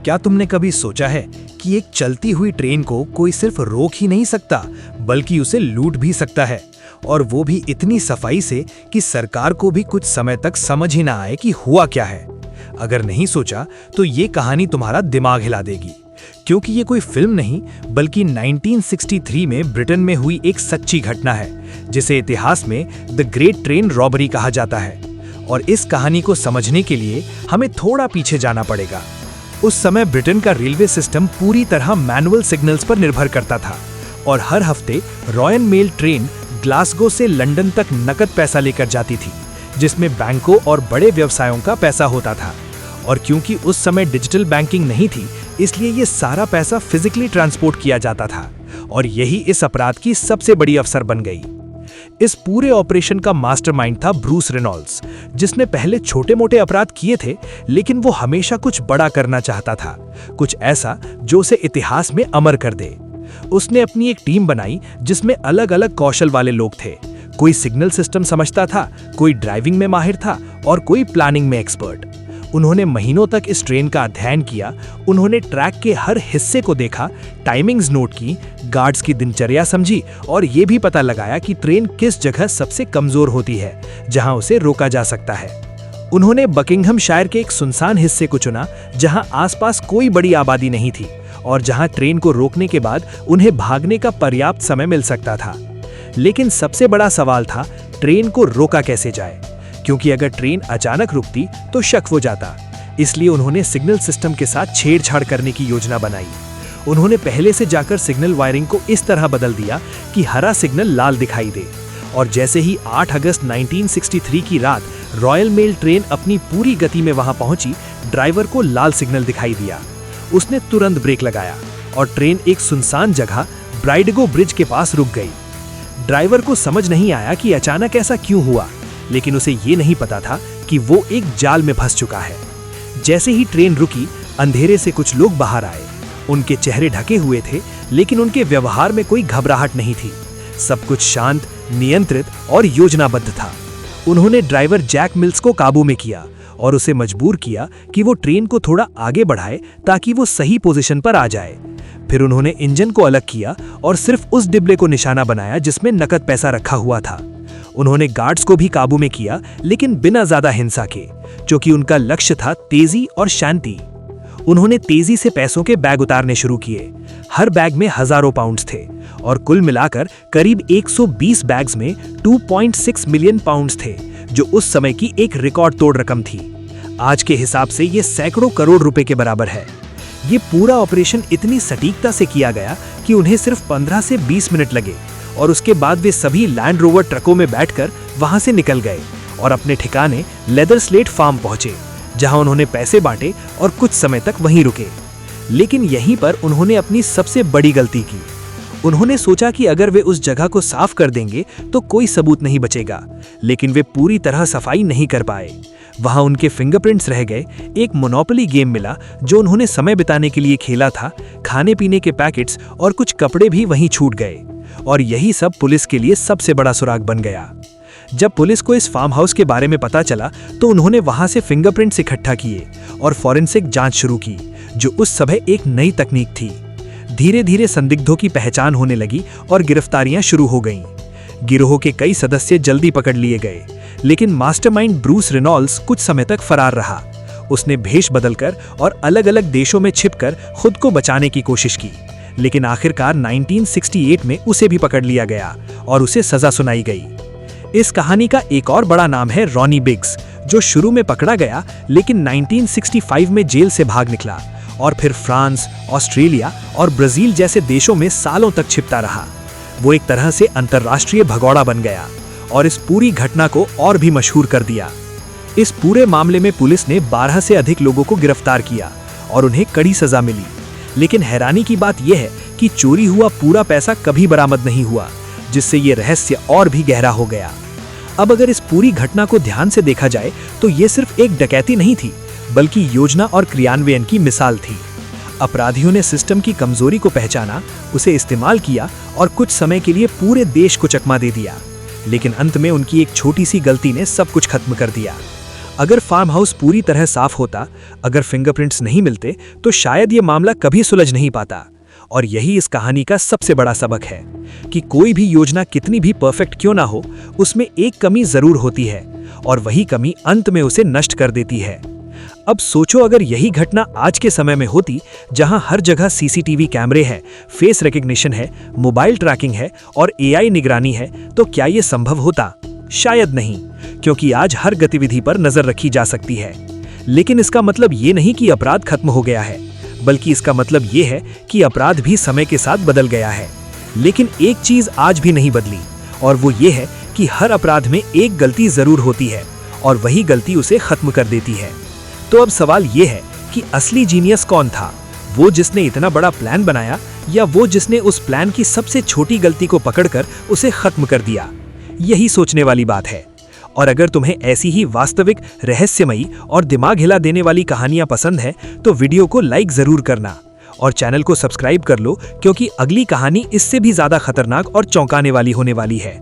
क्या तुमने कभी सोचा है कि एक चलती हुई ट्रेन को कोई सिर्फ रोक ही नहीं सकता बल्कि उसे लूट भी सकता है, और वो भी इतनी सफाई से कि सरकार को भी कुछ समय तक समझ ही ना आए कि हुआ क्या है। अगर नहीं सोचा तो ये कहानी तुम्हारा दिमाग हिला देगी, क्योंकि ये कोई फिल्म नहीं बल्कि 1963 में ब्रिटेन में हुई एक सच्ची घटना है जिसे इतिहास में द ग्रेट ट्रेन रॉबरी कहा जाता है। और इस कहानी को समझने के लिए हमें थोड़ा पीछे जाना पड़ेगा। उस समय ब्रिटेन का रेलवे सिस्टम पूरी तरह मैनुअल सिग्नल्स पर निर्भर करता था और हर हफ्ते रॉयल मेल ट्रेन ग्लासगो से लंदन तक नकद पैसा लेकर जाती थी, जिसमें बैंकों और बड़े व्यवसायों का पैसा होता था। और क्योंकि उस समय डिजिटल बैंकिंग नहीं थी, इसलिए ये सारा पैसा फिजिकली ट्रांसपोर्ट किया जाता था, और यही इस अपराध की सबसे बड़ी अवसर बन गई। इस पूरे ऑपरेशन का मास्टरमाइंड था ब्रूस रेनॉल्ड्स, जिसने पहले छोटे मोटे अपराध किए थे, लेकिन वो हमेशा कुछ बड़ा करना चाहता था, कुछ ऐसा जो उसे इतिहास में अमर कर दे। उसने अपनी एक टीम बनाई जिसमें अलग अलग कौशल वाले लोग थे। कोई सिग्नल सिस्टम समझता था, कोई ड्राइविंग में माहिर था और कोई प्लानिंग में एक्सपर्ट। उन्होंने महीनों तक इस ट्रेन का अध्ययन किया। उन्होंने ट्रैक के हर हिस्से को देखा, टाइमिंग्स नोट की, गार्ड्स की दिनचर्या समझी और ये भी पता लगाया कि ट्रेन किस जगह सबसे कमजोर होती है, जहां उसे रोका जा सकता है। उन्होंने बकिंघमशायर के एक सुनसान हिस्से को चुना जहां आसपास कोई बड़ी आबादी नहीं थी और जहां ट्रेन को रोकने के बाद उन्हें भागने का पर्याप्त समय मिल सकता था। लेकिन सबसे बड़ा सवाल था, ट्रेन को रोका कैसे जाए, क्योंकि अगर ट्रेन अचानक रुकती तो शक हो जाता। इसलिए उन्होंने सिग्नल सिस्टम के साथ छेड़छाड़ करने की योजना बनाई। उन्होंने पहले से जाकर सिग्नल वायरिंग को इस तरह बदल दिया कि हरा सिग्नल लाल दिखाई दे, और जैसे ही 8 अगस्त 1963 की रात रॉयल मेल ट्रेन अपनी पूरी गति में वहां पहुंची, ड्राइवर को लाल सिग्नल दिखाई दिया। उसने तुरंत ब्रेक लगाया और ट्रेन एक सुनसान जगह ब्राइडगो ब्रिज के पास रुक गई। ड्राइवर को समझ नहीं आया कि अचानक ऐसा क्यों हुआ, लेकिन उसे ये नहीं पता था कि वो एक जाल में फंस चुका है। जैसे ही ट्रेन रुकी, अंधेरे से कुछ लोग बाहर आए। उनके चेहरे ढके हुए थे, लेकिन उनके व्यवहार में कोई घबराहट नहीं थी। सब कुछ शांत, नियंत्रित और योजनाबद्ध था। उन्होंने ड्राइवर जैक मिल्स को काबू में किया और उसे मजबूर किया कि वो ट्रेन को थोड़ा आगे बढ़ाए ताकि वो सही पोजीशन पर आ जाए। फिर उन्होंने इंजन को अलग किया और सिर्फ उस डिब्बे को निशाना बनाया जिसमें नकद पैसा रखा हुआ था। उन्होंने गार्ड्स को भी काबू में किया, लेकिन बिना ज्यादा हिंसा के, क्योंकि उनका लक्ष्य था तेजी और शांति। उन्होंने तेजी से पैसों के बैग उतारने शुरू किए। हर बैग में हजारों पाउंड्स थे और कुल मिलाकर करीब 120 बैग्स में 2.6 मिलियन पाउंड्स थे, जो उस समय की एक रिकॉर्ड तोड़ रकम थी। आज के हिसाब से ये सैकड़ों करोड़ रुपए के बराबर है। ये पूरा ऑपरेशन इतनी सटीकता से किया गया कि उन्हें सिर्फ 15 से 20 मिनट लगे, और उसके बाद वे सभी लैंड रोवर ट्रकों में बैठकर वहां से निकल गए और अपने ठिकाने लेदर स्लेट फार्म पहुंचे, जहां उन्होंने पैसे बांटे और कुछ समय तक वहीं रुके। लेकिन यहीं पर उन्होंने अपनी सबसे बड़ी गलती की। उन्होंने सोचा कि अगर वे उस जगह को साफ कर देंगे तो कोई सबूत नहीं बचेगा, लेकिन वे पूरी तरह सफाई नहीं कर पाए। वहां उनके फिंगरप्रिंट्स रह गए। एक मोनोपोली गेम मिला जो उन्होंने समय बिताने के लिए खेला था। खाने पीने के पैकेट्स और कुछ कपड़े भी वहीं छूट गए, और यही सब पुलिस के लिए सबसे बड़ा सुराग बन गया। जब पुलिस को इस फार्म हाउस के बारे में पता चला तो उन्होंने वहां से फिंगरप्रिंट्स इकट्ठा किए और फॉरेंसिक जांच शुरू की, जो उस समय एक नई तकनीक थी। धीरे धीरे संदिग्धों की पहचान होने लगी और गिरफ्तारियां शुरू हो गईं। गिरोह के कई सदस्य जल्दी पकड़ लिए गए, लेकिन मास्टरमाइंड ब्रूस रेनॉल्ड्स कुछ समय तक फरार रहा। उसने भेष बदलकर और अलग अलग देशों में छिपकर खुद को बचाने की कोशिश की, लेकिन आखिरकार 1968 में उसे भी पकड़ लिया गया और उसे सजा सुनाई गई। इस कहानी का एक और बड़ा नाम है रॉनी बिग्स, जो शुरू में पकड़ा गया लेकिन 1965 में जेल से भाग निकला और फिर फ्रांस, ऑस्ट्रेलिया और ब्राजील जैसे देशों में सालों तक छिपता रहा। वो एक तरह से अंतर्राष्ट्रीय भगौड़ा बन गया और इस पूरी घटना को और भी मशहूर कर दिया। इस पूरे मामले में पुलिस ने 12 से अधिक लोगों को गिरफ्तार किया और उन्हें कड़ी सजा मिली। लेकिन हैरानी की बात यह है कि चोरी हुआ पूरा पैसा कभी बरामद नहीं हुआ, जिससे ये रहस्य और भी गहरा हो गया। अब अगर इस पूरी घटना को ध्यान से देखा जाए तो ये सिर्फ एक डकैती नहीं थी, बल्कि योजना और क्रियान्वयन की मिसाल थी। अपराधियों ने सिस्टम की कमजोरी को पहचाना, उसे इस्तेमाल किया और कुछ समय के लिए पूरे देश को चकमा दे दिया। लेकिन अंत में उनकी एक छोटी सी गलती ने सब कुछ खत्म कर दिया। अगर फार्म हाउस पूरी तरह साफ होता, अगर फिंगरप्रिंट्स नहीं मिलते, तो शायद ये मामला कभी सुलझ नहीं पाता। और यही इस कहानी का सबसे बड़ा सबक है कि कोई भी योजना कितनी भी परफेक्ट क्यों ना हो, उसमें एक कमी जरूर होती है और वही कमी अंत में उसे नष्ट कर देती है। अब सोचो, अगर यही घटना आज के समय में होती, जहां हर जगह सीसीटीवी कैमरे हैं, फेस रिकग्निशन है, मोबाइल ट्रैकिंग है और एआई निगरानी है, तो क्या ये संभव होता? शायद नहीं, क्योंकि आज हर गतिविधि पर नजर रखी जा सकती है। लेकिन इसका मतलब ये नहीं कि अपराध खत्म हो गया है, बल्कि इसका मतलब ये है कि अपराध भी समय के साथ बदल गया है। लेकिन एक चीज आज भी नहीं बदली, और वो ये है कि हर अपराध में एक गलती जरूर होती है और वही गलती उसे खत्म कर देती है। तो अब सवाल ये है कि असली जीनियस कौन था? वो जिसने इतना बड़ा प्लान बनाया, या वो जिसने उस प्लान की सबसे छोटी गलती को पकड़कर उसे खत्म कर दिया? यही सोचने वाली बात है। और अगर तुम्हें ऐसी ही वास्तविक, रहस्यमयी और दिमाग हिला देने वाली कहानियां पसंद हैं, तो वीडियो को लाइक जरूर करना और चैनल को सब्सक्राइब कर लो, क्योंकि अगली कहानी इससे भी ज्यादा खतरनाक और चौंकाने वाली होने वाली है।